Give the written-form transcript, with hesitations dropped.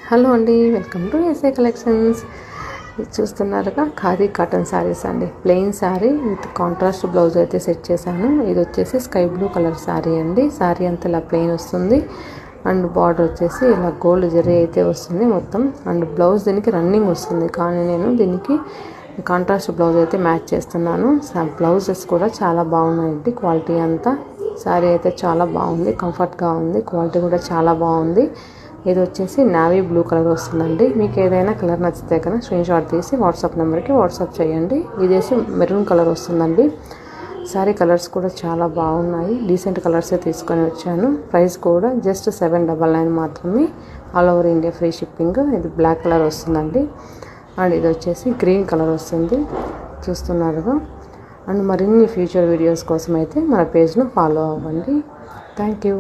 Hello అండి, welcome to SA collections. ఇది చూస్తున్నారుగా ఖాదీ కాటన్ శారీస్ అండి. Plain sari with contrast blouse అయితే సెట్ చేశాను. ఇది వచ్చేసి స్కై బ్లూ కలర్ శారీ అండి. శారీ అంతా ఇలా ప్లెయిన్ వస్తుంది అండ్ బార్డర్ వచ్చేసి ఇలా గోల్డ్ జరీ అయితే వస్తుంది మొత్తం. అండ్ బ్లౌజ్ దీనికి రన్నింగ్ వస్తుంది, కానీ నేను దీనికి కాంట్రాస్ట్ బ్లౌజ్ అయితే మ్యాచ్ చేస్తున్నాను. బ్లౌజెస్ కూడా చాలా బాగున్నాయండి. క్వాలిటీ అంతా శారీ అయితే చాలా బాగుంది, కంఫర్ట్గా ఉంది, క్వాలిటీ కూడా చాలా బాగుంది. ఇది వచ్చేసి నావీ బ్లూ కలర్ వస్తుందండి. మీకు ఏదైనా కలర్ నచ్చితే కనుక స్క్రీన్ షాట్ తీసి వాట్సాప్ నెంబర్కి వాట్సాప్ చేయండి. ఇదేసి మెరూన్ కలర్ వస్తుందండి. శారీ కలర్స్ కూడా చాలా బాగున్నాయి, డీసెంట్ కలర్సే తీసుకొని వచ్చాను. ప్రైస్ కూడా జస్ట్ 799 మాత్రమే. All over India free shipping. ఇది బ్లాక్ కలర్ వస్తుందండి. అండ్ ఇది వచ్చేసి గ్రీన్ కలర్ వస్తుంది, చూస్తున్నారుగా. అండ్ మరిన్ని ఫ్యూచర్ వీడియోస్ కోసం అయితే మన పేజ్ను ఫాలో అవ్వండి. Thank you.